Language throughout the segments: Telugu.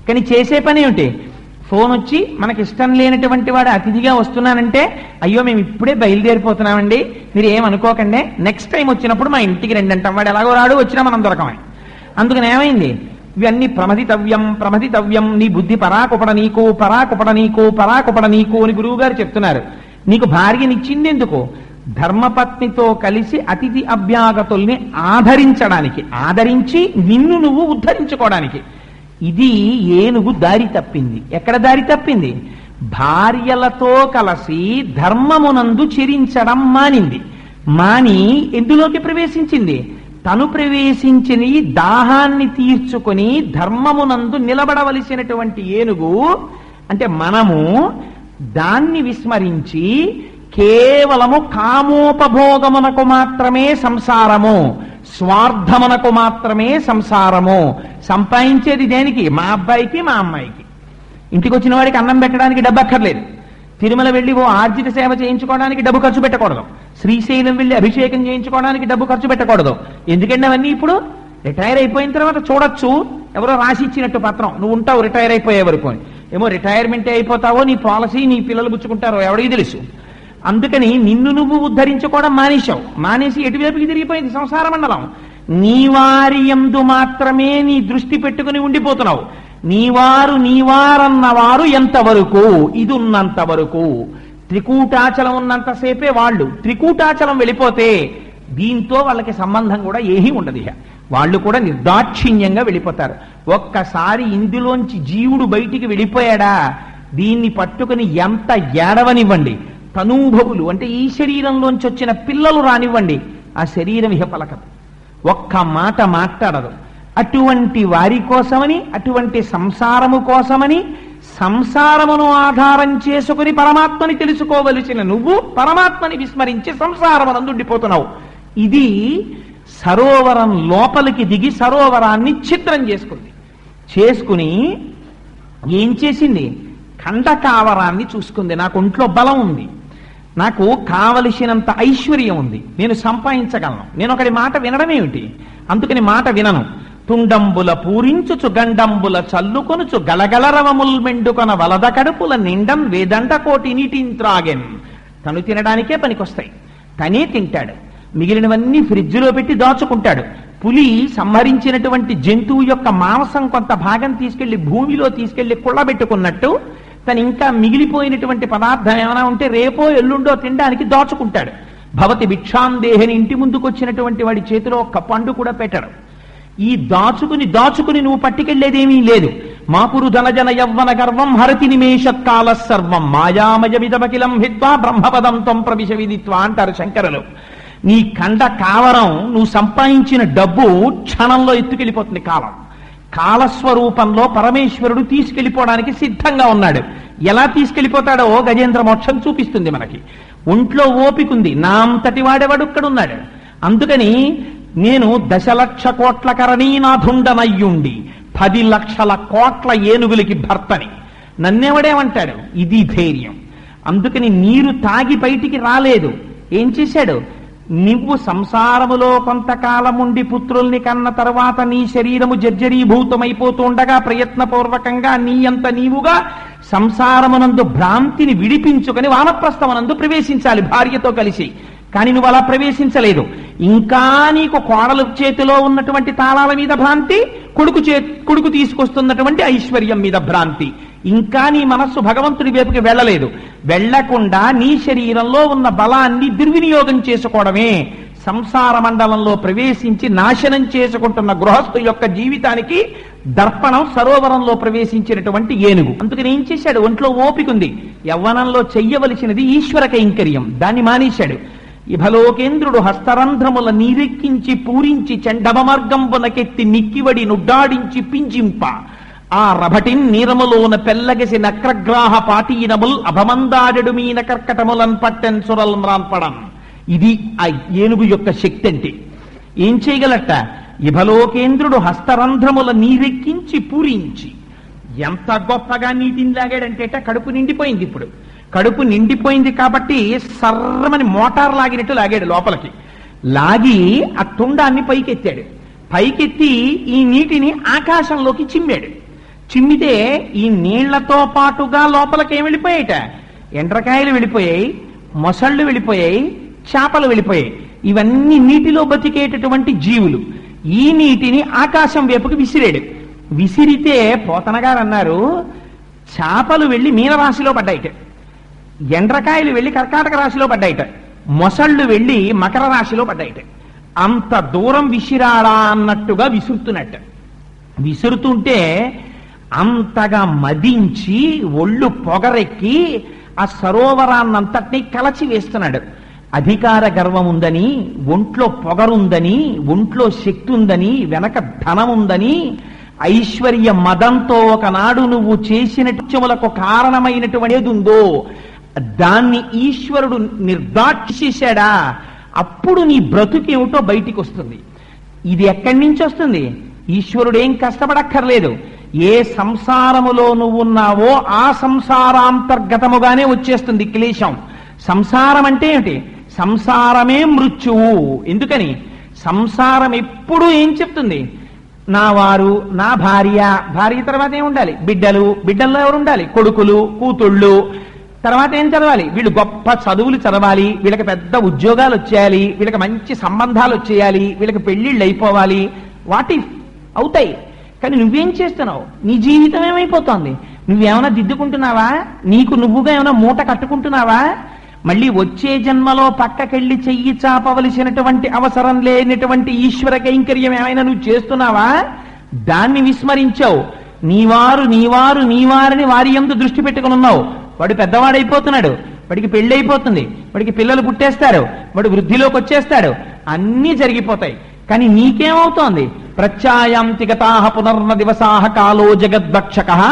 కానీ చేసే పని ఏమిటి? ఫోన్ వచ్చి మనకి ఇష్టం లేనటువంటి వాడు అతిథిగా వస్తున్నానంటే, అయ్యో మేము ఇప్పుడే బయలుదేరిపోతున్నామండి, మీరు ఏమనుకోకండి, నెక్స్ట్ టైం వచ్చినప్పుడు మా ఇంటికి రండి అంటాం. వాడు ఎలాగో రాడు, వచ్చినా మనం దొరకమే. అందుకని ఏమైంది? ఇవన్నీ ప్రమదితవ్యం, నీ బుద్ధి పరాకుపడ నీకు అని గురువు గారు చెప్తున్నారు. నీకు భార్యనిచ్చింది ఎందుకు? ధర్మపత్నితో కలిసి అతిథి అభ్యాగతుల్ని ఆదరించి నిన్ను నువ్వు ఉద్ధరించుకోవడానికి. ఇది ఏనుగు దారి తప్పింది. ఎక్కడ దారి తప్పింది? భార్యలతో కలిసి ధర్మమునందు చెరించడం మాని ఎందులోకి ప్రవేశించింది? తను ప్రవేశించిన దాహాన్ని తీర్చుకొని ధర్మమునందు నిలబడవలసినటువంటి ఏనుగు అంటే మనము దాన్ని విస్మరించి కేవలము కామోపభోగమునకు మాత్రమే సంసారము, స్వార్థమునకు మాత్రమే సంసారము. సంపాదించేది దేనికి? మా అబ్బాయికి మా అమ్మాయికి. ఇంటికి వచ్చిన వాడికి అన్నం పెట్టడానికి డబ్బు అక్కర్లేదు. తిరుమల వెళ్ళి ఓ ఆర్జిత సేవ చేయించుకోవడానికి డబ్బు ఖర్చు పెట్టకూడదు. శ్రీశైలం వెళ్ళి అభిషేకం చేయించుకోవడానికి డబ్బు ఖర్చు పెట్టకూడదు. ఎందుకంటే అవన్నీ ఇప్పుడు రిటైర్ అయిపోయిన తర్వాత చూడొచ్చు. ఎవరో రాసి ఇచ్చినట్టు పత్రం, నువ్వు ఉంటావు రిటైర్ అయిపోయే వరకు అని. ఏమో రిటైర్మెంటే అయిపోతావో, నీ పాలసీ నీ పిల్లలు గుచ్చుకుంటారో ఎవడికి తెలుసు. అందుకని నిన్ను నువ్వు ఉద్ధరించుకోవడం మానేసి ఎటువైపుకి తిరిగిపోయింది సంసార మండలం. నీ వారి యందు మాత్రమే నీ దృష్టి పెట్టుకుని ఉండిపోతున్నావు. నీవారన్నవారు ఎంతవరకు? ఇది ఉన్నంత వరకు. త్రికూటాచలం ఉన్నంతసేపే వాళ్ళు. త్రికూటాచలం వెళ్ళిపోతే దీంతో వాళ్ళకి సంబంధం కూడా ఏమీ ఉండదు. వాళ్ళు కూడా నిర్దాక్షిణ్యంగా వెళ్ళిపోతారు. ఒక్కసారి ఇందులోంచి జీవుడు బయటికి వెళ్ళిపోయాడా, దీన్ని పట్టుకుని ఎంత ఏడవనివ్వండి, తనూభవులు అంటే ఈ శరీరంలోంచి వచ్చిన పిల్లలు రానివ్వండి, ఆ శరీరం ఇహ పలకదు, ఒక్క మాట మాట్లాడదు. అటువంటి వారి కోసమని, అటువంటి సంసారము కోసమని, సంసారమును ఆధారం చేసుకుని పరమాత్మని తెలుసుకోవలసిన నువ్వు పరమాత్మని విస్మరించి సంసారమునందు ఉండిపోతున్నావు. ఇది సరోవరం లోపలికి దిగి సరోవరాన్ని ఛిద్రం చేసుకుని ఏం చేసింది? ఖండకావరాన్ని చూసుకుంది. నాకు ఒంట్లో బలం ఉంది, నాకు కావలసినంత ఐశ్వర్యం ఉంది, నేను సంపాదించగలను, నేను ఒకటి మాట వినడమేమిటి, అందుకని మాట వినను. తుండంబుల పూరించుచు గండంబుల చల్లుకొనుచు గలగలరవముల్ మెండుకొన వలద కడుపుల నిండం వేదండ కోటి నీటింత్రాగెన్. తను తినడానికే పనికొస్తాయి, తనే తింటాడు, మిగిలినవన్నీ ఫ్రిడ్జ్లో పెట్టి దాచుకుంటాడు. పులి సంహరించినటువంటి జంతువు యొక్క మాంసం కొంత భాగం తీసుకెళ్లి భూమిలో తీసుకెళ్లి కుళ్ళబెట్టుకున్నట్టు తను ఇంకా మిగిలిపోయినటువంటి పదార్థం ఏమైనా ఉంటే రేపో ఎల్లుండో తినడానికి దాచుకుంటాడు. భవతి భిక్షాందేహని ఇంటి ముందుకు వచ్చినటువంటి వాడి చేతిలో ఒక్క పండు కూడా పెట్టడు. ఈ దాచుకుని నువ్వు పట్టుకెళ్లేదేమీ లేదు. మాపురు ధనజన యవ్వన గర్వం హరతి నిమేషత్కాల సర్వం మాయామయమిదమకిలం హిత్వా బ్రహ్మపదం త్వం ప్రవిశ విదిత్వా అంటారు శంకరులు. నీ కండ కావరం, నువ్వు సంపాదించిన డబ్బు క్షణంలో ఎత్తుకెళ్ళిపోతుంది. కాలస్వరూపంలో పరమేశ్వరుడు తీసుకెళ్లిపోవడానికి సిద్ధంగా ఉన్నాడు. ఎలా తీసుకెళ్లిపోతాడో గజేంద్ర మోక్షం చూపిస్తుంది మనకి. ఒంట్లో ఓపికంది, నా అంతటి వాడెవడుక్కడున్నాడు. అందుకని నేను 10,00,000 కోట్ల కరణీనాథుండనయ్యుండి 10 లక్షల కోట్ల ఏనుగులకి భర్తని, నన్నెవడేమంటాడు? ఇది ధైర్యం. అందుకని నీరు తాగి బయటికి రాలేదు. ఏం చేశాడు? నువ్వు సంసారములో కొంతకాలం ఉండి పుత్రుల్ని కన్న తర్వాత నీ శరీరము జర్జరీభూతమైపోతుండగా ప్రయత్నపూర్వకంగా నీ అంత నీవుగా సంసారమునందు భ్రాంతిని విడిపించుకొని వానప్రస్థమనందు ప్రవేశించాలి భార్యతో కలిసి. కానీ నువ్వు అలా ప్రవేశించలేదు. ఇంకా నీకు కోడలు చేతిలో ఉన్నటువంటి తాళాల మీద భ్రాంతి, కొడుకు తీసుకొస్తున్నటువంటి ఐశ్వర్యం మీద భ్రాంతి. ఇంకా నీ మనస్సు భగవంతుడి వైపుకి వెళ్ళలేదు. వెళ్లకుండా నీ శరీరంలో ఉన్న బలాన్ని దుర్వినియోగం చేసుకోవడమే సంసార మండలంలో ప్రవేశించి నాశనం చేసుకుంటున్న గృహస్థు యొక్క జీవితానికి దర్పణం సరోవరంలో ప్రవేశించినటువంటి ఏనుగు. అందుకని ఏం చేశాడు? ఒంట్లో ఓపికంది, యవ్వనంలో చెయ్యవలసినది ఈశ్వర కైంకర్యం, దాన్ని మానేశాడు. ఇభలోకేంద్రుడు హస్తరంధ్రముల నీరెక్కించి పూరించి చండమర్గంబునకెత్తి నిక్కివడి నుడ్డాడించి పింజింప ఆ రభటిన్ నీరములోన పెల్లగసి నక్రగ్రాహ పాటీనముల్ అభమందాడెడు మీన కర్కటములన్ పట్టెన్ సురల్ మ్రాన్పడం. ఇది ఆ ఏనుగు యొక్క శక్తి. అంటే ఏం చేయగలట? ఇభలోకేంద్రుడు హస్తరంధ్రముల నీరెక్కించి పూరించి. ఎంత గొప్పగా నీటిని లాగాడంటే కడుపు నిండిపోయింది. ఇప్పుడు కడుపు నిండిపోయింది కాబట్టి సర్రమని మోటార్ లాగినట్టు లాగాడు లోపలికి. లాగి ఆ తుండాన్ని పైకెత్తాడు. పైకెత్తి ఈ నీటిని ఆకాశంలోకి చిమ్మాడు. చిమ్మితే ఈ నీళ్లతో పాటుగా లోపలికి ఏం వెళ్ళిపోయాయట? ఎండ్రకాయలు వెళ్ళిపోయాయి, మొసళ్ళు వెళ్ళిపోయాయి, చేపలు వెళ్ళిపోయాయి. ఇవన్నీ నీటిలో బతికేటటువంటి జీవులు. ఈ నీటిని ఆకాశం వైపుకి విసిరాడు. విసిరితే పోతన గారు అన్నారు, చేపలు వెళ్ళి మీనరాశిలో పడ్డాయిట, ఎండ్రకాయలు వెళ్ళి కర్కాటక రాశిలో పడ్డాయిట, మొసళ్ళు వెళ్ళి మకర రాశిలో పడ్డాయిట. అంత దూరం విసిరాడా అన్నట్టుగా విసురుతున్నట్టు. విసురుతుంటే అంతగా మదించి ఒళ్ళు పొగరెక్కి ఆ సరోవరాన్నంతటినీ కలచి వేస్తున్నాడు. అధికార గర్వం ఉందని, ఒంట్లో పొగరుందని, ఒంట్లో శక్తి ఉందని, వెనక ధనం ఉందని, ఐశ్వర్య మదంతో ఒకనాడు నువ్వు చేసినట్టులకు కారణమైనటువంటి ఏది ఉందో దాన్ని ఈశ్వరుడు నిర్దాక్షించేశాడా, అప్పుడు నీ బ్రతుకేమిటో బయటికి వస్తుంది. ఇది ఎక్కడి నుంచి వస్తుంది? ఈశ్వరుడు ఏం కష్టపడక్కర్లేదు. ఏ సంసారములో నువ్వున్నావో ఆ సంసారాంతర్గతముగానే వచ్చేస్తుంది క్లేశం. సంసారం అంటే ఏమిటి? సంసారమే మృత్యువు. ఎందుకని? సంసారం ఎప్పుడు ఏం చెప్తుంది? నా వారు, నా భార్య, భార్య తర్వాత ఏం ఉండాలి? బిడ్డలు, బిడ్డల్లో ఎవరు ఉండాలి? కొడుకులు, కూతుళ్ళు. తర్వాత ఏం చదవాలి? వీళ్ళు గొప్ప చదువులు చదవాలి, వీళ్ళకి పెద్ద ఉద్యోగాలు వచ్చేయాలి, వీళ్ళకి మంచి సంబంధాలు వచ్చేయాలి, వీళ్ళకి పెళ్లిళ్ళు అయిపోవాలి. వాటి అవుతాయి. కానీ నువ్వేం చేస్తున్నావు? నీ జీవితం ఏమైపోతోంది? నువ్వేమైనా దిద్దుకుంటున్నావా? నీకు నువ్వుగా ఏమైనా మూట కట్టుకుంటున్నావా? మళ్ళీ వచ్చే జన్మలో పక్కకెళ్ళి చెయ్యి చాపవలసినటువంటి అవసరం లేనటువంటి ఈశ్వర కైంకర్యం ఏమైనా నువ్వు చేస్తున్నావా? దాన్ని విస్మరించావు. నీవారు నీవారు నీవారని వారి యందు దృష్టి పెట్టుకుని ఉన్నావు. వాడు పెద్దవాడైపోతున్నాడు, వాడికి పెళ్లి అయిపోతుంది, వాడికి పిల్లలు పుట్టేస్తారు, వాడు వృద్ధిలోకి వచ్చేస్తాడు, అన్నీ జరిగిపోతాయి. కానీ నీకేమవుతోంది? ప్రత్యాయాంతి గతాః పునర్న దివసాః కాలో జగద్భక్షకః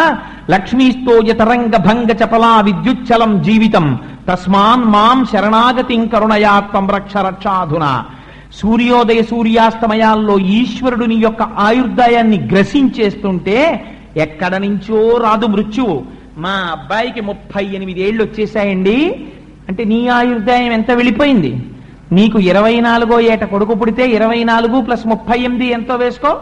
లక్ష్మీస్తోయ తరంగ భంగ చపలా విద్యుచ్చలం జీవితం తస్మాన్ మాం శరణాగతిం కరుణయా త్వం రక్ష రక్షాధునా. సూర్యోదయ సూర్యాస్తమయాల్లో ఈశ్వరుడు నీ యొక్క ఆయుర్దాయాన్ని గ్రసించేస్తుంటే ఎక్కడ నుంచో రాదు మృత్యువు. మా అబ్బాయికి 38 ఏళ్ళు వచ్చేసాయండి అంటే నీ ఆయుర్దాయం ఎంత వెళ్ళిపోయింది? నీకు 24వ ఏట కొడుకు పుడితే 24 + 38 ఎంతో వేసుకో,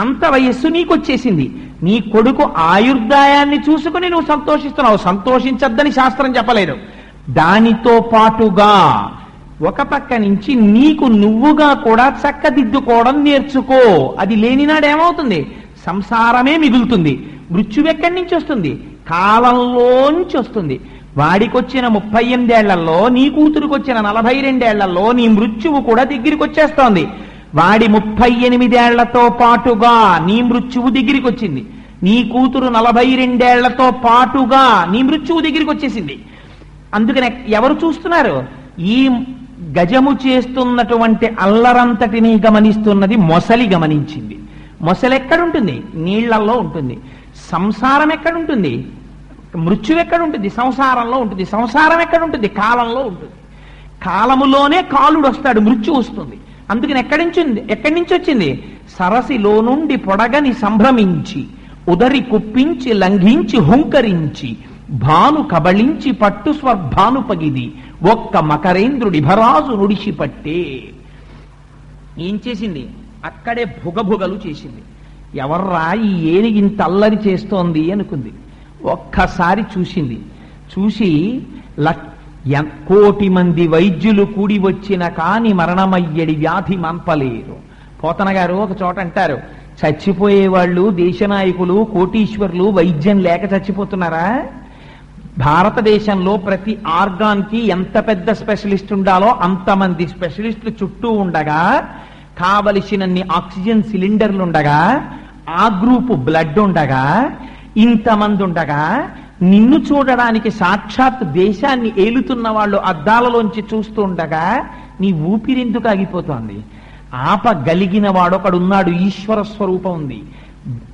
అంత వయస్సు నీకు వచ్చేసింది. నీ కొడుకు ఆయుర్దాయాన్ని చూసుకుని నువ్వు సంతోషిస్తున్నావు. సంతోషించద్దని శాస్త్రం చెప్పలేదు. దానితో పాటుగా ఒక పక్క నుంచి నీకు నువ్వుగా కూడా చక్కదిద్దుకోవడం నేర్చుకో. అది లేనినాడు ఏమవుతుంది? సంసారమే మిగులుతుంది. మృత్యువు ఎక్కడి నుంచి వస్తుంది? కాలంలోంచి వస్తుంది. వాడికొచ్చిన 38 ఏళ్లలో, నీ కూతురుకొచ్చిన 42 ఏళ్లలో నీ మృత్యువు కూడా దగ్గరికి వచ్చేస్తోంది. వాడి 38 ఏళ్లతో పాటుగా నీ మృత్యువు దగ్గరికి వచ్చింది. నీ కూతురు 42 ఏళ్లతో పాటుగా నీ మృత్యువు దగ్గరికి వచ్చేసింది. అందుకని ఎవరు చూస్తున్నారు? ఈ గజము చేస్తున్నటువంటి అల్లరంతటిని గమనిస్తున్నది మొసలి గమనించింది. మొసలి ఎక్కడుంటుంది? నీళ్లలో ఉంటుంది. సంసారం ఎక్కడుంటుంది? మృత్యు ఎక్కడుంటుంది? సంసారంలో ఉంటుంది. సంసారం ఎక్కడుంటుంది? కాలంలో ఉంటుంది. కాలములోనే కాలుడు వస్తాడు, మృత్యు వస్తుంది. అందుకని ఎక్కడి నుంచి వచ్చింది? సరసిలో నుండి పొడగని సంభ్రమించి ఉదరి కుప్పించి లంఘించి హుంకరించి భాను కబళించి పట్టు స్వర్భాను పగిది ఒక్క మకరేంద్రుడి భరాజు నుడిసి పట్టే. ఏం చేసింది? అక్కడే భుగభుగలు చేసింది. ఎవర్రా ఈ ఏనిగింత అల్లరి చేస్తోంది అనుకుంది. ఒక్కసారి చూసింది. చూసి 1,00,00,000 మంది వైద్యులు కూడి వచ్చిన కాని మరణమయ్యడి వ్యాధి మంపలేరు. పోతన గారు ఒక చోట అంటారు, చచ్చిపోయేవాళ్ళు దేశనాయకులు కోటీశ్వర్లు వైద్యం లేక చచ్చిపోతున్నారా? భారతదేశంలో ప్రతి ఆర్గాన్కి ఎంత పెద్ద స్పెషలిస్ట్ ఉండాలో అంతమంది స్పెషలిస్టులు చుట్టూ ఉండగా, కావలసినన్ని ఆక్సిజన్ సిలిండర్లు ఉండగా, ఆ గ్రూపు బ్లడ్ ఉండగా, ఇంతమంది ఉండగా, నిన్ను చూడడానికి సాక్షాత్ దేశాన్ని ఏలుతున్న వాళ్ళు అద్దాలలోంచి చూస్తూ ఉండగా నీ ఊపిరెందుకు ఆగిపోతోంది? ఆపగలిగిన వాడొకడున్నాడు, ఈశ్వర స్వరూపం ఉంది.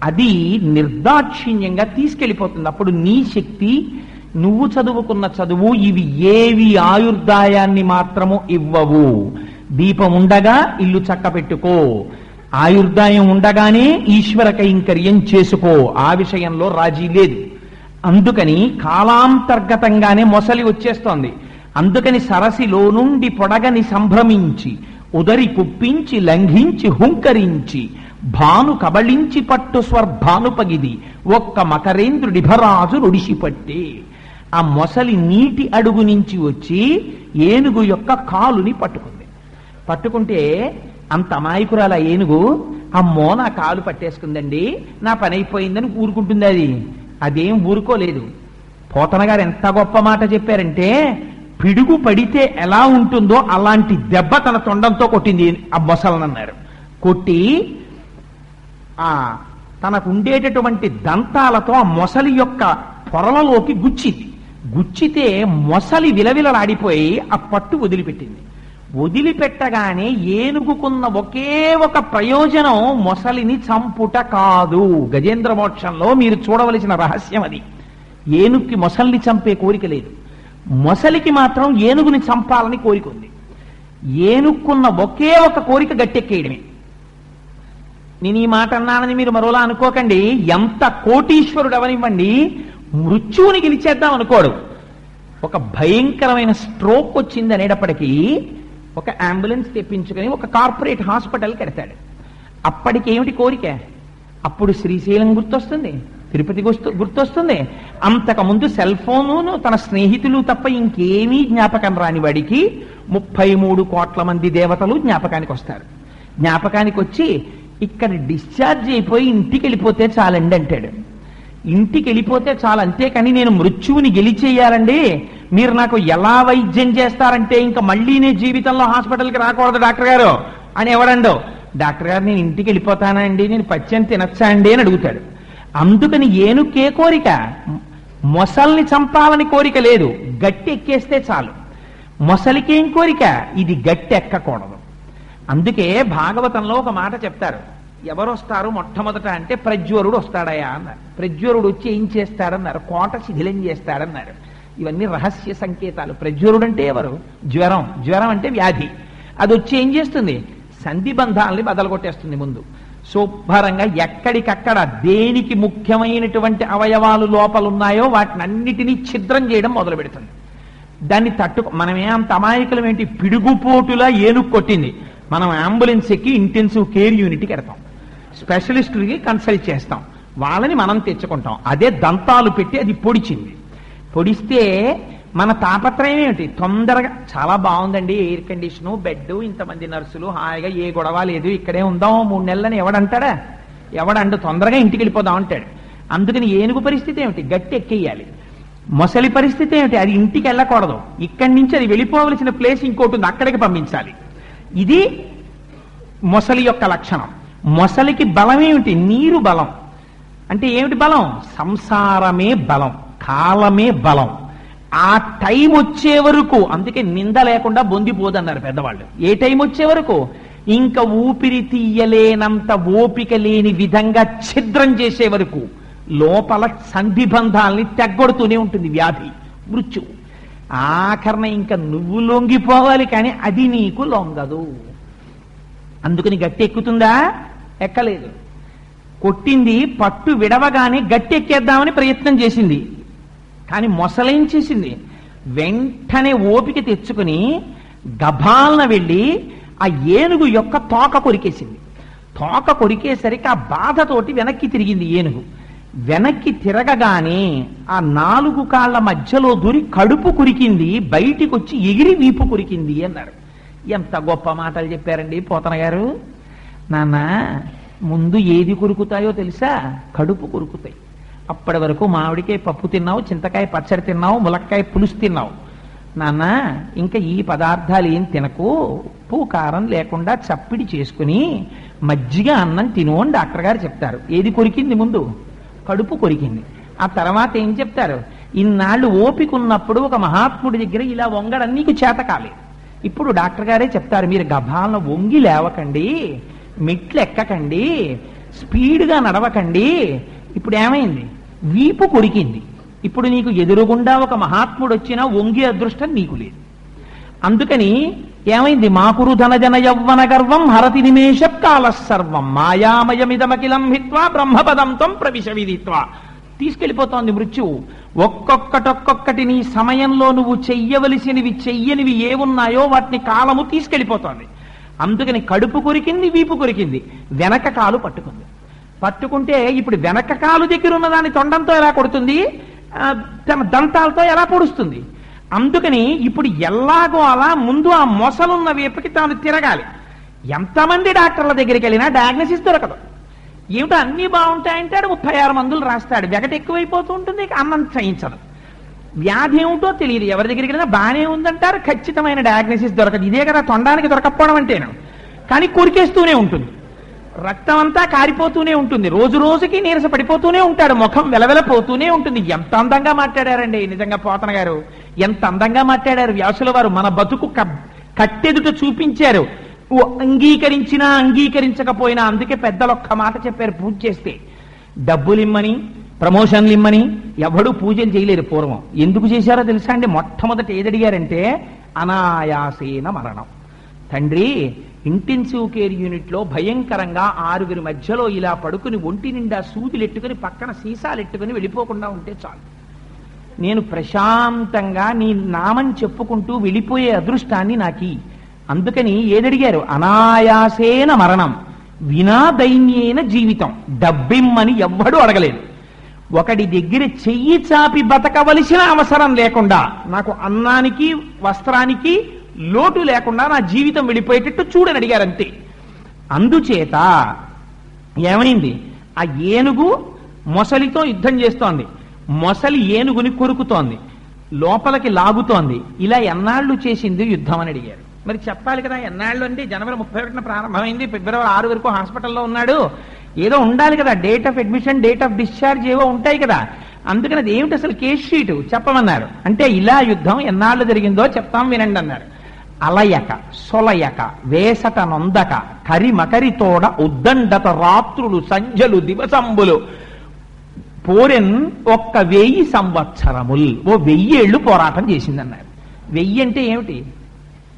అది నిర్దాక్షిణ్యంగా తీసుకెళ్ళిపోతుంది. అప్పుడు నీ శక్తి, నువ్వు చదువుకున్న చదువు ఇవి ఏవి ఆయుర్దాయాన్ని మాత్రము ఇవ్వవు. దీపం ఉండగా ఇల్లు చక్కపెట్టుకో, ఆయుర్దాయం ఉండగానే ఈశ్వర కైంకర్యం చేసుకో. ఆ విషయంలో రాజీ లేదు. అందుకని కాలాంతర్గతంగానే మొసలి వచ్చేస్తోంది. అందుకని సరసిలో నుండి పొడగని సంభ్రమించి ఉదరి కుప్పించి లంఘించి హుంకరించి భాను కబళించి పట్టు స్వర్భానుపగిది ఒక్క మకరేంద్రుడిభరాజు నుడిసిపట్టే. ఆ మొసలి నీటి అడుగు నుంచి వచ్చి ఏనుగు యొక్క కాలుని పట్టుకుంది. పట్టుకుంటే అంత అమాయకురాల ఏనుగు, అమ్మో నా కాలు పట్టేసుకుందండి, నా పని అయిపోయిందని ఊరుకుంటుంది. అదేం ఊరుకోలేదు. పోతన గారు ఎంత గొప్ప మాట చెప్పారంటే, పిడుగు పడితే ఎలా ఉంటుందో అలాంటి దెబ్బ తన తొండంతో కొట్టింది ఆ మొసలనన్నారు. కొట్టి తనకు ఉండేటటువంటి దంతాలతో ఆ మొసలి యొక్క పొరలలోకి గుచ్చింది. గుచ్చితే మొసలి విలవిలలాడిపోయి ఆ పట్టు వదిలిపెట్టింది. వదిలిపెట్టగానే ఏనుగుకున్న ఒకే ఒక ప్రయోజనం మొసలిని చంపుట కాదు. గజేంద్ర మోక్షంలో మీరు చూడవలసిన రహస్యం అది. ఏనుగుకి మొసలిని చంపే కోరిక లేదు, మొసలికి మాత్రం ఏనుగుని చంపాలని కోరిక ఉంది. ఏనుక్కున్న ఒకే ఒక కోరిక గట్టెక్కేయడమే. నేను ఈ మాట అన్నానని మీరు మరోలా అనుకోకండి. ఎంత కోటీశ్వరుడు అవనివ్వండి, మృత్యువుని గెలిచేద్దాం అనుకోడు. ఒక భయంకరమైన స్ట్రోక్ వచ్చింది అనేటప్పటికీ ఒక అంబులెన్స్ తెప్పించుకొని ఒక కార్పొరేట్ హాస్పిటల్ కడతాడు. అప్పటికి ఏమిటి కోరిక? అప్పుడు శ్రీశైలం గుర్తొస్తుంది, తిరుపతి గుర్తొస్తుంది. అంతకుముందు సెల్ ఫోను, తన స్నేహితులు తప్ప ఇంకేమీ జ్ఞాపకం రాని వాడికి 33 కోట్ల మంది దేవతలు జ్ఞాపకానికి వస్తారు. జ్ఞాపకానికి వచ్చి ఇక్కడ డిశ్చార్జ్ అయిపోయి ఇంటికి వెళ్ళిపోతే చాలండి అంటాడు. ఇంటికి వెళ్ళిపోతే చాలు, అంతేకాని నేను మృత్యువుని గెలిచేయాలండి, మీరు నాకు ఎలా వైద్యం చేస్తారంటే ఇంకా మళ్ళీ నేను జీవితంలో హాస్పిటల్కి రాకూడదు డాక్టర్ గారు అని ఎవడండో. డాక్టర్ గారు నేను ఇంటికి వెళ్ళిపోతానా అండి, నేను పచ్చని తినచ్చా అండి అని అడుగుతాడు. అందుకని ఏనుకే కోరిక, మొసల్ని చంపాలని కోరిక లేదు, గట్టి ఎక్కేస్తే చాలు. మొసలికేం కోరిక? ఇది గట్టి ఎక్కకూడదు. అందుకే భాగవతంలో ఒక మాట చెప్తారు. ఎవరు వస్తారు మొట్టమొదట అంటే ప్రజ్వరుడు వస్తాడయా అన్నారు. ప్రజ్వరుడు వచ్చి ఏం చేస్తాడన్నారు? కోట శిథిలం చేస్తాడన్నారు. ఇవన్నీ రహస్య సంకేతాలు. ప్రజ్వరుడు అంటే ఎవరు? జ్వరం. జ్వరం అంటే వ్యాధి. అది వచ్చి ఏం చేస్తుంది? సంధి బంధాలని బదలగొట్టేస్తుంది. ముందు శుభ్రంగా ఎక్కడికక్కడ దేనికి ముఖ్యమైనటువంటి అవయవాలు లోపలున్నాయో వాటిని అన్నిటినీ ఛిద్రం చేయడం మొదలు పెడుతుంది. దాన్ని మనమే అంత అమాయకులం ఏంటి? పిడుగుపోటులా ఏనుగు కొట్టింది. మనం అంబులెన్స్ ఎక్కి ఇంటెన్సివ్ కేర్ యూనిట్కి వెడతాం, స్పెషలిస్టులకి కన్సల్ట్ చేస్తాం, వాళ్ళని మనం తెచ్చుకుంటాం. అదే దంతాలు పెట్టి అది పొడిచింది. పొడిస్తే మన తాపత్రయం ఏమిటి? తొందరగా చాలా బాగుందండి, ఎయిర్ కండిషను, బెడ్, ఇంతమంది నర్సులు, హాయిగా ఏ గొడవ లేదు, ఇక్కడే ఉందాం 3 నెలలని ఎవడంటాడా? ఎవడండు? తొందరగా ఇంటికి వెళ్ళిపోదాం అంటాడు. అందుకని ఏనుగు పరిస్థితి ఏమిటి? గట్టి ఎక్కేయాలి. మొసలి పరిస్థితి ఏమిటి? అది ఇంటికి వెళ్ళకూడదు, ఇక్కడి నుంచి అది వెళ్ళిపోవలసిన ప్లేస్ ఇంకోటి ఉంది, అక్కడికి పంపించాలి. ఇది మొసలి యొక్క లక్షణం. మొసలికి బలం ఏమిటి? నీరు బలం. అంటే ఏమిటి బలం? సంసారమే బలం, కాలమే బలం. ఆ టైం వచ్చే వరకు, అందుకే నింద లేకుండా బొందిపోదన్నారు పెద్దవాళ్ళు. ఏ టైం వచ్చే వరకు? ఇంకా ఊపిరి తీయలేనంత ఓపిక లేని విధంగా ఛిద్రం చేసే వరకు లోపల సంధిబంధాల్ని తెగ్గొడుతూనే ఉంటుంది వ్యాధి, మృత్యువు. ఆఖరణ ఇంకా నువ్వు లొంగిపోవాలి, కానీ అది నీకు లొంగదు. అందుకని గట్టి ఎక్కుతుందా? ఎక్కలేదు. కొట్టింది, పట్టు విడవగానే గట్టి ఎక్కేద్దామని ప్రయత్నం చేసింది. కానీ మొసలేం చేసింది? వెంటనే ఓపిక తెచ్చుకుని గభాలన వెళ్ళి ఆ ఏనుగు యొక్క తోక కొరికేసింది. తోక కొరికేసరికి ఆ బాధతోటి వెనక్కి తిరిగింది ఏనుగు. వెనక్కి తిరగగానే ఆ 4 కాళ్ల మధ్యలో దూరి కడుపు కురికింది, బయటికి వచ్చి ఎగిరి వీపు కురికింది అన్నారు. ఎంత గొప్ప మాటలు చెప్పారండి పోతన గారు. నాన్న, ముందు ఏది కురుకుతాయో తెలుసా? కడుపు కురుకుతాయి. అప్పటి వరకు మామిడికాయ పప్పు తిన్నావు, చింతకాయ పచ్చడి తిన్నావు, ములక్కాయ పులుసు తిన్నావు. నాన్న, ఇంకా ఈ పదార్థాలు ఏం తినకు, ఉప్పు కారం లేకుండా చప్పిడి చేసుకుని మజ్జిగ అన్నం తిను అని డాక్టర్ గారు చెప్తారు. ఏది కొరికింది ముందు? కడుపు కొరికింది. ఆ తర్వాత ఏం చెప్తారు? ఇన్నాళ్ళు ఓపిక ఉన్నప్పుడు ఒక మహాత్ముడి దగ్గర ఇలా వంగడం నీకు చేత కాలేదు. ఇప్పుడు డాక్టర్ గారే చెప్తారు, మీరు గభాలను వంగి లేవకండి, మెట్లు ఎక్కకండి, స్పీడ్గా నడవకండి. ఇప్పుడు ఏమైంది? వీపు కొరికింది. ఇప్పుడు నీకు ఎదురుగుండా ఒక మహాత్ముడు వచ్చినా వంగి అదృష్టం నీకు లేదు. అందుకని ఏమైంది? మాకురు ధనజన యవ్వన గర్వం హరతి నిమేష కాల సర్వం మాయామయమిదమకిలం హిత్వా బ్రహ్మపదం త్వం ప్రవిశ విదిత్వా. తీసుకెళ్ళిపోతోంది మృత్యువు. ఒక్కొక్కటి నీ సమయంలో నువ్వు చెయ్యవలసినవి చెయ్యనివి ఏమున్నాయో వాటిని కాలము తీసుకెళ్ళిపోతోంది. అందుకని కడుపు కొరికింది, వీపు కొరికింది, వెనక కాలు పట్టుకుంది. పట్టుకుంటే ఇప్పుడు వెనక కాలు దగ్గర ఉన్న దాన్ని తొండంతో ఎలా కొడుతుంది, తన దంతాలతో ఎలా పొడుస్తుంది. అందుకని ఇప్పుడు ఎలాగో అలా ముందు ఆ మొసలున్న వైపుకి తాను తిరగాలి. ఎంతమంది డాక్టర్ల దగ్గరికి వెళ్ళినా డయాగ్నోసిస్ దొరకదు. ఏమిటో అన్నీ బాగుంటాయంటాడు, 36 మందులు రాస్తాడు, వెగట ఎక్కువైపోతూ ఉంటుంది, అన్నం చేయించదు. వ్యాధి ఏమిటో తెలియదు, ఎవరి దగ్గరికి వెళ్ళినా బాగానే ఉందంటారు, ఖచ్చితమైన డయాగ్నోసిస్ దొరకదు. ఇదే కదా తొండానికి దొరకపోవడం అంటేను. కానీ కొరికేస్తూనే ఉంటుంది, రక్తం అంతా కారిపోతూనే ఉంటుంది, రోజు రోజుకి నీరస పడిపోతూనే ఉంటాడు, ముఖం వెలవెలపోతూనే ఉంటుంది. ఎంత అందంగా మాట్లాడారండి నిజంగా పోతన గారు, ఎంత అందంగా మాట్లాడారు వ్యాసుల వారు. మన బతుకు కట్టెదుట చూపించారు, అంగీకరించినా అంగీకరించకపోయినా. అందుకే పెద్దలు ఒక్క మాట చెప్పారు, పూజ చేస్తే డబ్బులు ఇమ్మని, ప్రమోషన్లు ఇమ్మని ఎవడూ పూజలు చేయలేరు పూర్వం. ఎందుకు చేశారో తెలుసా అండి? మొట్టమొదటి ఏదడిగారంటే అనాయాసేన మరణం. తండ్రి, ఇంటెన్సివ్ కేర్ యూనిట్ లో భయంకరంగా 6 మధ్యలో ఇలా పడుకుని ఒంటి నిండా సూదులెట్టుకుని పక్కన సీసాలెట్టుకుని వెళ్ళిపోకుండా ఉంటే చాలు, నేను ప్రశాంతంగా నీ నామం చెప్పుకుంటూ వెళ్ళిపోయే అదృష్టాన్ని నాకి. అందుకని ఏదడిగారు? అనాయాసేన మరణం, వినా దైన్యేన జీవితం. డబ్బిమ్మని ఎవ్వడూ అడగలేదు. ఒకడి దగ్గర చెయ్యి చాపి బతకవలసిన అవసరం లేకుండా, నాకు అన్నానికి వస్త్రానికి లోటు లేకుండా నా జీవితం వెళ్ళిపోయేటట్టు చూడని అడిగారు అంతే. అందుచేత ఏమైంది? ఆ ఏనుగు మొసలితో యుద్ధం చేస్తోంది, మొసలి ఏనుగుని కొరుకుతోంది, లోపలికి లాగుతోంది. ఇలా ఎన్నాళ్ళు చేసింది యుద్ధం అని అడిగారు. మరి చెప్పాలి కదా, ఎన్నాళ్ళు అంటే జనవరి 31న ప్రారంభమైంది, ఫిబ్రవరి 6 వరకు హాస్పిటల్లో ఉన్నాడు, ఏదో ఉండాలి కదా, date of admission, date of discharge ఏవో ఉంటాయి కదా. అందుకని అది ఏమిటి అసలు కేస్ షీటు చెప్పమన్నారు. అంటే ఇలా యుద్ధం ఎన్నాళ్ళు జరిగిందో చెప్తాం వినండి అన్నారు. అలయక సొలయక వేసట నొందక కరిమకరితోడ ఉద్దండత రాత్రులు సంజలు దివసంబులు పోరెన్ 1000 సంవత్సరముల్. 1000 ఏళ్ళు పోరాటం చేసిందన్నారు. 1000 అంటే ఏమిటి?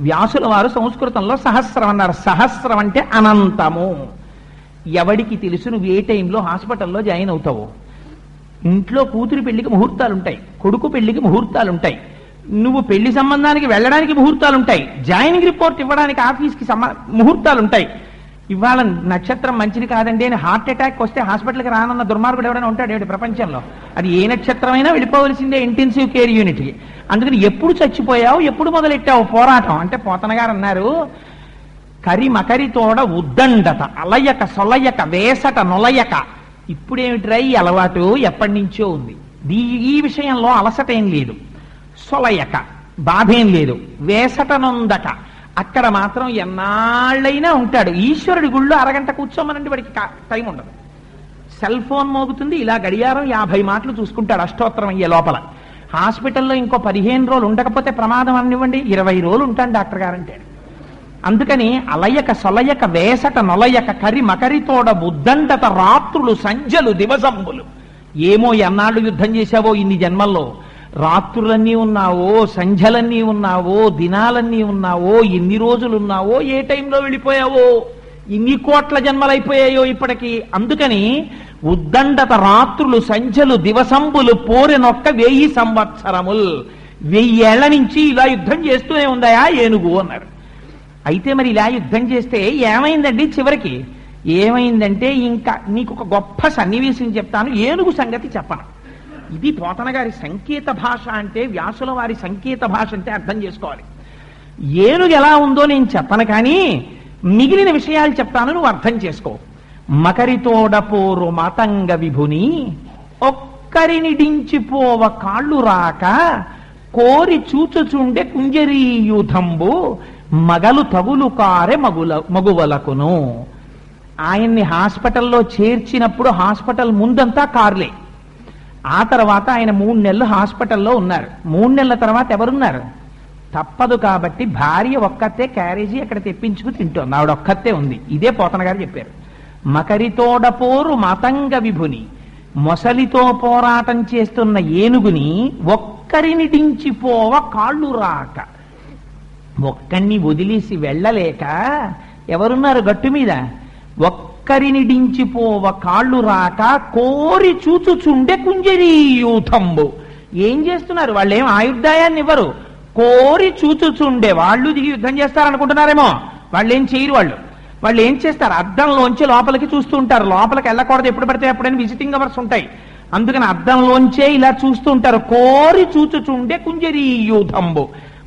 వ్యాసుల వారు సంస్కృతంలో సహస్రం అన్నారు. సహస్రం అంటే అనంతము. ఎవడికి తెలుసు నువ్వు ఏ టైంలో హాస్పిటల్లో జాయిన్ అవుతావో? ఇంట్లో కూతురు పెళ్లికి ముహూర్తాలు ఉంటాయి, కొడుకు పెళ్లికి ముహూర్తాలు ఉంటాయి, నువ్వు పెళ్లి సంబంధానికి వెళ్ళడానికి ముహూర్తాలు ఉంటాయి, జాయినింగ్ రిపోర్ట్ ఇవ్వడానికి ఆఫీస్కి ముహూర్తాలు ఉంటాయి. ఇవాళ నక్షత్రం మంచిది కాదండి అని హార్ట్ అటాక్ వస్తే హాస్పిటల్కి రానన్న దుర్మార్గుడు ఎవడైనా ఉంటాడు ఏమిటి ప్రపంచంలో? అది ఏ నక్షత్రమైనా వెళ్ళిపోవలసిందే ఇంటెన్సివ్ కేర్ యూనిట్కి. అందుకని ఎప్పుడు చచ్చిపోయావు, ఎప్పుడు మొదలెట్టావు పోరాటం అంటే పోతన గారు అన్నారు, కరిమకరితోడ ఉద్దండత అలయక సొలయక వేసట నొలయక. ఇప్పుడేమిట్రా ఈ అలవాటు? ఎప్పటి నుంచో ఉంది. ఈ విషయంలో అలసట ఏం లేదు, సొలయక బాధేం లేదు, వేసట నొందక అక్కడ మాత్రం ఎన్నాళ్ళైనా ఉంటాడు. ఈశ్వరుడి గుళ్ళో అరగంట కూర్చోమనంటే వాడికి టైం ఉండదు. సెల్ ఫోన్ మోగుతుంది, ఇలా గడియారం 50 మాటలు చూసుకుంటాడు అష్టోత్తరం అయ్యే లోపల. హాస్పిటల్లో ఇంకో 15 రోజులు ఉండకపోతే ప్రమాదం అనివ్వండి, 20 రోజులు ఉంటాను డాక్టర్ గారంటే. అందుకని అలయక సొలయక వేసట నొలయక కరి మకరితోడ ఉద్దండత రాత్రులు సంజలు దివసంబులు. ఏమో ఎన్నాళ్ళు యుద్ధం చేశావో ఇన్ని జన్మల్లో, రాత్రులన్నీ ఉన్నావో, సంధ్యలన్నీ ఉన్నావో, దినాలన్నీ ఉన్నావో, ఎన్ని రోజులు ఉన్నావో, ఏ టైంలో వెళ్ళిపోయావో, ఇన్ని కోట్ల జన్మలైపోయాయో ఇప్పటికీ. అందుకని ఉద్దండత రాత్రులు సంధ్యలు దివసంబులు పోరెనొక్క 1000 సంవత్సరముల్. 1000 ఏళ్ల నుంచి ఇలా యుద్ధం చేస్తూనే ఉందాయా ఏనుగు అన్నారు. అయితే మరి ఇలా యుద్ధం చేస్తే ఏమైందండి? చివరికి ఏమైందంటే, ఇంకా నీకు ఒక గొప్ప సన్నివేశం చెప్తాను, ఏనుగు సంగతి చెప్పను. ఇది పోతన గారి సంకేత భాష అంటే, వ్యాసుల వారి సంకేత భాష అంటే అర్థం చేసుకోవాలి. ఏనుగు ఎలా ఉందో నేను చెప్పను, కానీ మిగిలిన విషయాలు చెప్తాను, నువ్వు అర్థం చేసుకో. మకరితోడపోరు మాతంగ విభుని ఒక్కరినిడించిపోవ కాళ్ళు రాక కోరి చూచుచుండే కుంజరీయూథంబు మగలు తగులు కారె మగువలకును. ఆయన్ని హాస్పిటల్లో చేర్చినప్పుడు హాస్పిటల్ ముందంతా కార్లే. ఆ తర్వాత ఆయన 3 నెలలు హాస్పిటల్లో ఉన్నారు. 3 నెలల తర్వాత ఎవరున్నారు? తప్పదు కాబట్టి భార్య ఒక్కతే క్యారేజీ అక్కడ తెప్పించుకు తింటోంది, ఆవిడ ఒక్కతే ఉంది. ఇదే పోతన గారు చెప్పారు. మకరితోడపోరు మతంగ విభుని, మొసలితో పోరాటం చేస్తున్న ఏనుగుని ఒక్కరిని డించిపోవ కాళ్ళు రాక. ఒక్కడిని వదిలేసి వెళ్ళలేక ఎవరున్నారు గట్టు మీద? ఒక్కరిని డించిపోవ కాళ్ళు రాక కోరి చూచుచుండే కుంజరీయూథంబు. ఏం చేస్తున్నారు వాళ్ళేం ఆయుర్దాయాన్ని ఇవ్వరు, కోరి చూచుచుండే. వాళ్ళు దిగి యుద్ధం చేస్తారనుకుంటున్నారేమో, వాళ్ళు ఏం చేయరు. వాళ్ళు ఏం చేస్తారు, అద్దంలోంచి లోపలికి చూస్తూ ఉంటారు. లోపలికి వెళ్ళకూడదు, ఎప్పుడు పడితే ఎప్పుడైనా విజిటింగ్ అవర్స్ ఉంటాయి. అందుకని అద్దంలోంచే ఇలా చూస్తూ ఉంటారు. కోరి చూచుచుండే కుంజరీయూథంబు.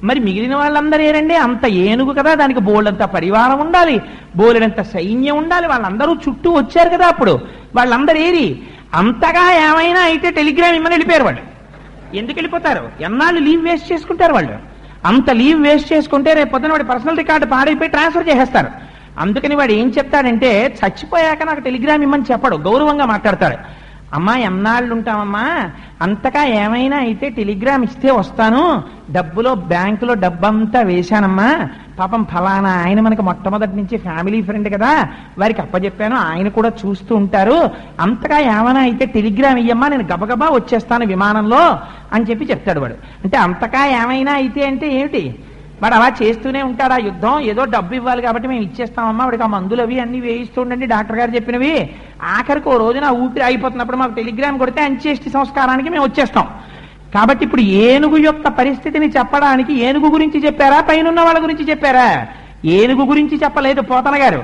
మరి మిగిలిన వాళ్ళందరూ ఏరండి, అంత ఏనుగు కదా, దానికి బోల్డంత పరివారం ఉండాలి, బోలెడంత సైన్యం ఉండాలి, వాళ్ళందరూ చుట్టూ వచ్చారు కదా. అప్పుడు వాళ్ళందరూ ఏరి అంతగా ఏమైనా అయితే టెలిగ్రామ్ ఇమ్మని వెళ్ళిపోయారు. వాళ్ళు ఎందుకు వెళ్ళిపోతారు, ఎన్నాళ్ళు లీవ్ వేస్ట్ చేసుకుంటారు వాళ్ళు. అంత లీవ్ వేస్ట్ చేసుకుంటే రేపు పొద్దున వాడి పర్సనల్ రికార్డు పాడైపోయి ట్రాన్స్ఫర్ చేసేస్తారు. అందుకని వాడు ఏం చెప్తాడంటే, చచ్చిపోయాక నాకు టెలిగ్రామ్ ఇమ్మని చెప్పడు, గౌరవంగా మాట్లాడతాడు. అమ్మా ఎన్నాళ్ళు ఉంటామమ్మా, అంతగా ఏమైనా అయితే టెలిగ్రామ్ ఇస్తే వస్తాను, డబ్బులో బ్యాంకులో డబ్బంతా వేశానమ్మా, పాపం ఫలానా ఆయన మనకి మొట్టమొదటి నుంచి ఫ్యామిలీ ఫ్రెండ్ కదా, వారికి అప్పచెప్పాను, ఆయన కూడా చూస్తూ ఉంటారు, అంతగా ఏమైనా అయితే టెలిగ్రామ్ ఇయ్యమ్మా, నేను గబగబా వచ్చేస్తాను విమానంలో అని చెప్తాడు వాడు. అంటే అంతగా ఏమైనా అయితే అంటే ఏమిటి, వాడు అలా చేస్తూనే ఉంటాడు ఆ యుద్ధం. ఏదో డబ్బు ఇవ్వాలి కాబట్టి మేము ఇచ్చేస్తామమ్మా, వాడికి ఆ మందులు అవి అన్ని వేయిస్తుండండి డాక్టర్ గారు చెప్పినవి. ఆఖరికి ఓ రోజున ఊపిరి అయిపోతున్నప్పుడు మాకు టెలిగ్రామ్ కొడితే అంత్యేష్టి సంస్కారానికి మేము వచ్చేస్తాం. కాబట్టి ఇప్పుడు ఏనుగు యొక్క పరిస్థితిని చెప్పడానికి ఏనుగు గురించి చెప్పారా, పైనున్న వాళ్ళ గురించి చెప్పారా? ఏనుగు గురించి చెప్పలేదు పోతన గారు.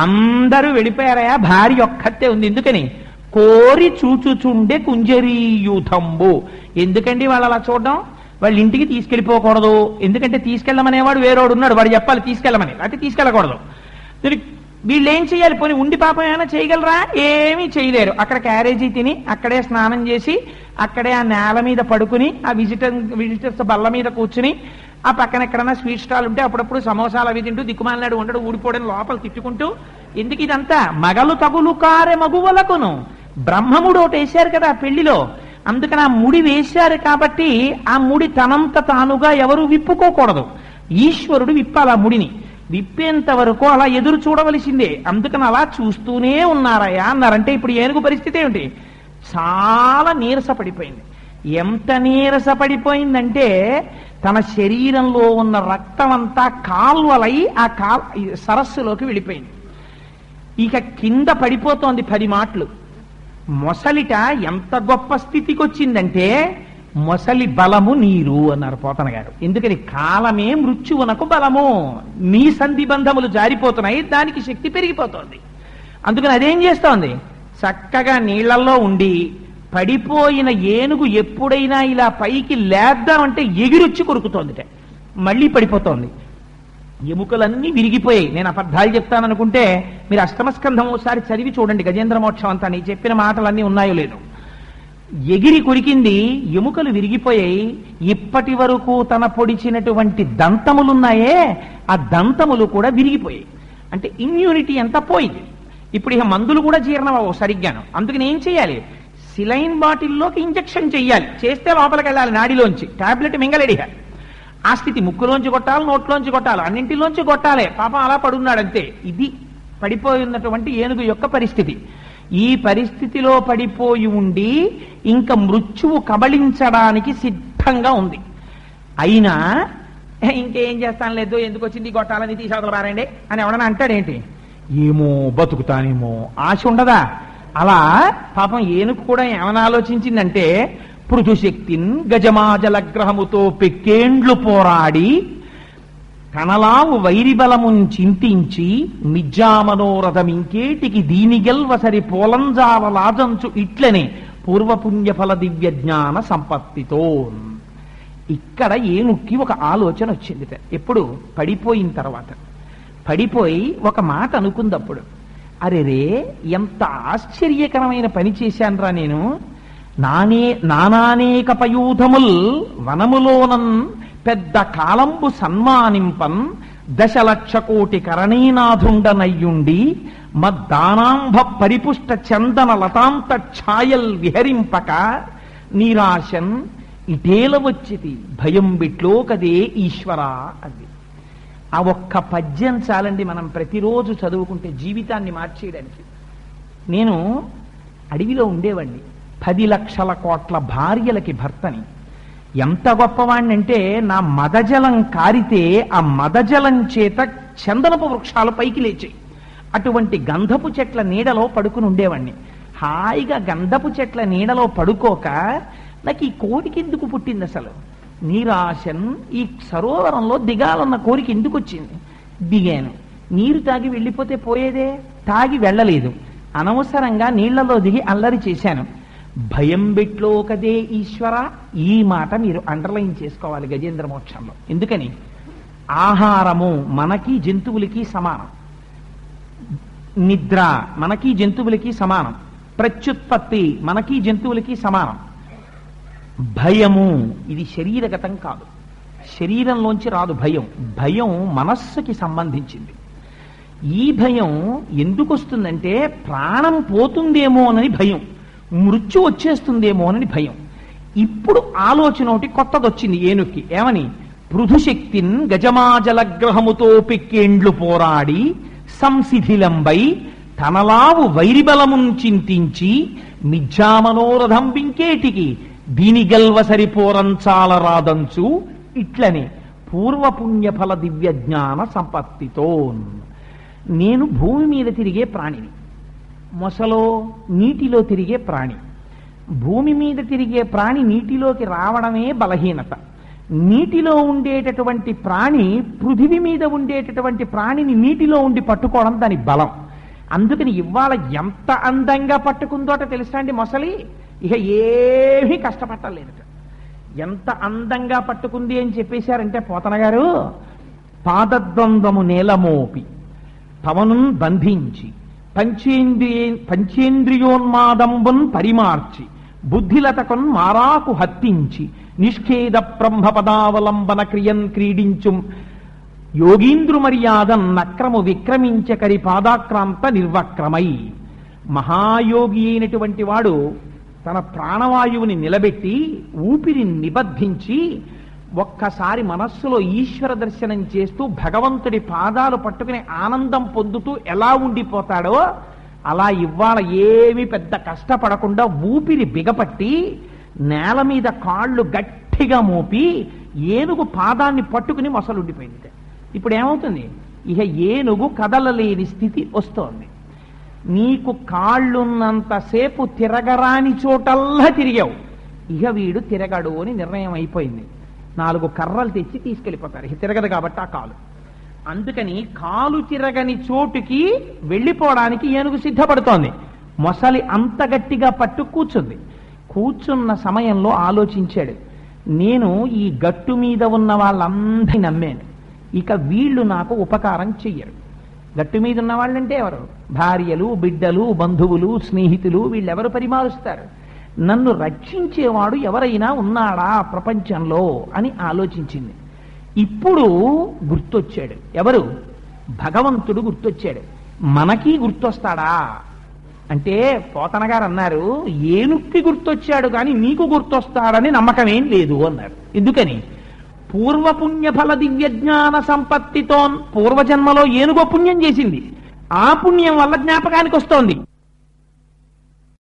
అందరూ వెళ్ళిపోయారయా, భార్య ఒక్కతే ఉంది. ఎందుకని, కోరి చూచుచుండే కుంజరీయూథంబు. ఎందుకండి వాళ్ళు అలా చూడడం? వాళ్ళ ఇంటికి తీసుకెళ్ళిపోకూడదు, ఎందుకంటే తీసుకెళ్ళమనేవాడు వేరేవాడు ఉన్నాడు, వాడు చెప్పాలి తీసుకెళ్ళమని, లేకపోతే తీసుకెళ్ళకూడదు. వీళ్ళు ఏం చేయాలి, పోనీ ఉండి పాపం ఏమైనా చేయగలరా? ఏమీ చేయలేరు. అక్కడ క్యారేజీ తిని అక్కడే స్నానం చేసి అక్కడే ఆ నేల మీద పడుకుని ఆ విజిటర్స్ బల్ల మీద కూర్చుని ఆ పక్కన ఎక్కడన్నా స్వీట్ స్టాల్ ఉంటే అప్పుడప్పుడు సమోసాలు అవి తింటూ దిక్కుమాలినాడు ఉండడు, ఊడిపోవడం లోపల తిట్టుకుంటూ. ఎందుకు ఇదంతా? మగలు తగులు కారె మగువలకును. బ్రహ్మముడు ఒకటి వేశారు కదా పెళ్లిలో, అందుకని ఆ ముడి వేశారు కాబట్టి ఆ ముడి తనంత తానుగా ఎవరు విప్పుకోకూడదు, ఈశ్వరుడు విప్పాలి ఆ ముడిని. విప్పేంత వరకు అలా ఎదురు చూడవలసిందే. అందుకని అలా చూస్తూనే ఉన్నారయ్యా అన్నారంటే ఇప్పుడు ఏనుగు పరిస్థితి ఏమిటి? చాలా నీరసపడిపోయింది. ఎంత నీరసపడిపోయిందంటే తన శరీరంలో ఉన్న రక్తం అంతా కాల్వలై ఆ సరస్సులోకి వెళ్ళిపోయింది. ఇక కింద పడిపోతోంది 10 మాటలు. మొసలిట ఎంత గొప్ప స్థితికి వచ్చిందంటే, మొసలి బలము నీరు అన్నారు పోతన గారు. ఎందుకని, కాలమే మృత్యువునకు బలము. నీ సంధి బంధములు జారిపోతున్నాయి, దానికి శక్తి పెరిగిపోతోంది. అందుకని అదేం చేస్తోంది, చక్కగా నీళ్లలో ఉండి పడిపోయిన ఏనుగు ఎప్పుడైనా ఇలా పైకి లేద్దామంటే ఎగిరొచ్చి కొరుకుతోందిట, మళ్ళీ పడిపోతోంది. ఎముకలన్నీ విరిగిపోయాయి. నేను అబద్ధాలు చెప్తాననుకుంటే మీరు అష్టమస్కంధం ఒకసారి చదివి చూడండి, గజేంద్ర మోక్షం అంతా నీ చెప్పిన మాటలన్నీ ఉన్నాయో లేదో. ఎగిరి కొరికింది, ఎముకలు విరిగిపోయాయి. ఇప్పటి వరకు తన పొడిచినటువంటి దంతములున్నాయే, ఆ దంతములు కూడా విరిగిపోయాయి. అంటే ఇమ్యూనిటీ అంతా పోయింది. ఇప్పుడు ఇక మందులు కూడా జీర్ణం అవ్వవు సరిగ్గాను. అందుకని ఏం చేయాలి, సిలైన్ బాటిల్లోకి ఇంజెక్షన్ చెయ్యాలి, చేస్తే లోపలికి వెళ్ళాలి నాడిలోంచి, టాబ్లెట్ మింగలేడిగా. ఆ స్థితి ముక్కులోంచి కొట్టాలి, నోట్లోంచి కొట్టాలి, అన్నింటిలోంచి కొట్టాలి. పాపం అలా పడున్నాడు అంతే. ఇది పడిపోయి ఉన్నటువంటి ఏనుగు యొక్క పరిస్థితి. ఈ పరిస్థితిలో పడిపోయి ఉండి ఇంకా మృత్యువు కబళించడానికి సిద్ధంగా ఉంది. అయినా ఇంకేం చేస్తాను లేదు, ఎందుకు వచ్చింది కొట్టాలని తీసేవతల పారండి అని ఎవడన్నా అంటాడేంటి? ఏమో బతుకుతానేమో ఆశ ఉండదా? అలా పాపం ఏనుగు కూడా ఏమని ఆలోచించిందంటే, పృథుశక్తిన్ గజమాజలగ్రహముతో పెక్కేండ్లు పోరాడి కనలావు వైరిబలమున్ చింతించి మిజ్జామనోరథం ఇంకేటికి దీనిగెల్వసరి పోలంజావలాజంచు ఇట్లనే పూర్వపుణ్యఫల దివ్య జ్ఞాన సంపత్తితో. ఇక్కడ ఏనుక్కి ఒక ఆలోచన వచ్చింది. ఎప్పుడు? పడిపోయిన తర్వాత. పడిపోయి ఒక మాట అనుకుందప్పుడు, అరెరే ఎంత ఆశ్చర్యకరమైన పని చేశాన్రా నేను. నానానేక పయూధముల్ వనములోనన్ పెద్ద కాలంబు సన్మానింపన్ 10,00,000 కోటి కరణీనాథుండనయ్యుండి మద్దానాంభ పరిపుష్ట చందన లతాంత ఛాయల్ విహరింపక నీరాశన్ ఇటేల వచ్చితి భయం బిట్లో కదే ఈశ్వరా అది. ఆ ఒక్క పద్యం చాలండి మనం ప్రతిరోజు చదువుకుంటే జీవితాన్ని మార్చేయడానికి. నేను అడవిలో ఉండేవాడిని, 10 లక్షల కోట్ల భార్యలకి భర్తని. ఎంత గొప్పవాణ్ణి అంటే, నా మదజలం కారితే ఆ మదజలం చేత చందనపు వృక్షాలు పైకి లేచాయి. అటువంటి గంధపు చెట్ల నీడలో పడుకుని ఉండేవాణ్ణి. హాయిగా గంధపు చెట్ల నీడలో పడుకోక నాకు ఈ కోరిక ఎందుకు పుట్టింది అసలు? నీరాశన్ ఈ సరోవరంలో దిగాలన్న కోరిక ఎందుకు వచ్చింది? దిగాను. నీరు తాగి వెళ్ళిపోతే పోయేదే, తాగి వెళ్ళలేదు, అనవసరంగా నీళ్లలో దిగి అల్లరి చేశాను. భయం బెట్లో కదే ఈశ్వర, ఈ మాట మీరు అండర్లైన్ చేసుకోవాలి గజేంద్ర మోక్షంలో. ఎందుకని? ఆహారము మనకి జంతువులకి సమానం, నిద్ర మనకి జంతువులకి సమానం, ప్రత్యుత్పత్తి మనకి జంతువులకి సమానం. భయము ఇది శరీరగతం కాదు, శరీరంలోంచి రాదు భయం. భయం మనస్సుకి సంబంధించింది. ఈ భయం ఎందుకు వస్తుందంటే ప్రాణం పోతుందేమోనని భయం, మృత్యు వచ్చేస్తుందేమోనని భయం. ఇప్పుడు ఆలోచన ఒకటి కొత్తది వచ్చింది ఏనుక్కి. ఏమని? పృథుశక్తిన్ గజమాజలగ్రహముతో పెక్కేండ్లు పోరాడి సంశిథిలంబై తనలావు వైరిబలమున్ చింతించి మిథ్యామనోరథం వింకేటికి దీని గల్వ సరిపోరంచాల రాదంచు ఇట్లనే పూర్వపుణ్యఫల దివ్య జ్ఞాన సంపత్తితో. నేను భూమి మీద తిరిగే ప్రాణిని, మొసలో నీటిలో తిరిగే ప్రాణి. భూమి మీద తిరిగే ప్రాణి నీటిలోకి రావడమే బలహీనత. నీటిలో ఉండేటటువంటి ప్రాణి పృథివీ మీద ఉండేటటువంటి ప్రాణిని నీటిలో ఉండి పట్టుకోవడం దాని బలం. అందుకని ఇవాళ ఎంత అందంగా పట్టుకుందోట తెలుసా అండి మొసలి? ఇక ఏమీ కష్టపట్టలేదట. ఎంత అందంగా పట్టుకుంది అని చెప్పేశారంటే పోతన గారు, పాదద్వంద్వము నేలమోపి పవనున్ బంధించి పంచేంద్రియోన్మాదంబున్ పరిమార్చి బుద్ధిలతకొన్ మారాకు హత్తించి నిష్ఖేద బ్రహ్మ పదావలంబన క్రియన్ క్రీడించు యోగీంద్రు మర్యాదం నక్రము విక్రమించకరి పాదాక్రాంత నిర్వక్రమై. మహాయోగి అయినటువంటి వాడు తన ప్రాణవాయువుని నిలబెట్టి ఊపిరిని నిబద్ధించి ఒక్కసారి మనస్సులో ఈశ్వర దర్శనం చేస్తూ భగవంతుడి పాదాలు పట్టుకుని ఆనందం పొందుతూ ఎలా ఉండిపోతాడో అలా ఇవాళ ఏమీ పెద్ద కష్టపడకుండా ఊపిరి బిగపట్టి నేల మీద కాళ్ళు గట్టిగా మోపి ఏనుగు పాదాన్ని పట్టుకుని మొసలు ఉండిపోయింది. ఇప్పుడు ఏమవుతుంది? ఇక ఏనుగు కదలలేని స్థితి వస్తోంది. నీకు కాళ్ళున్నంతసేపు తిరగరాని చోటల్లా తిరిగావు, ఇక వీడు తిరగడు అని నిర్ణయం అయిపోయింది. 4 కర్రలు తెచ్చి తీసుకెళ్ళిపోతారు, ఇక తిరగదు కాబట్టి ఆ కాలు. అందుకని కాలు తిరగని చోటుకి వెళ్ళిపోవడానికి ఏనుగు సిద్ధపడుతోంది. మొసలి అంత గట్టిగా పట్టు కూర్చుంది. కూర్చున్న సమయంలో ఆలోచించాడు, నేను ఈ గట్టు మీద ఉన్న వాళ్ళందరినీ నమ్మాను, ఇక వీళ్ళు నాకు ఉపకారం చెయ్యరు. గట్టు మీద ఉన్న వాళ్ళంటే ఎవరు? భార్యలు, బిడ్డలు, బంధువులు, స్నేహితులు, వీళ్ళెవరు పరిమారుస్తారు? నన్ను రక్షించేవాడు ఎవరైనా ఉన్నాడా ప్రపంచంలో అని ఆలోచించింది. ఇప్పుడు గుర్తొచ్చాడు. ఎవరు? భగవంతుడు గుర్తొచ్చాడు. మనకి గుర్తొస్తాడా అంటే పోతన గారు అన్నారు, ఏనుక్కి గుర్తొచ్చాడు కానీ నీకు గుర్తొస్తాడని నమ్మకం ఏం లేదు అన్నారు. ఎందుకని? పూర్వపుణ్యఫల దివ్య జ్ఞాన సంపత్తితో పూర్వజన్మలో ఏనుగో పుణ్యం చేసింది, ఆ పుణ్యం వల్ల జ్ఞాపకానికి వస్తోంది.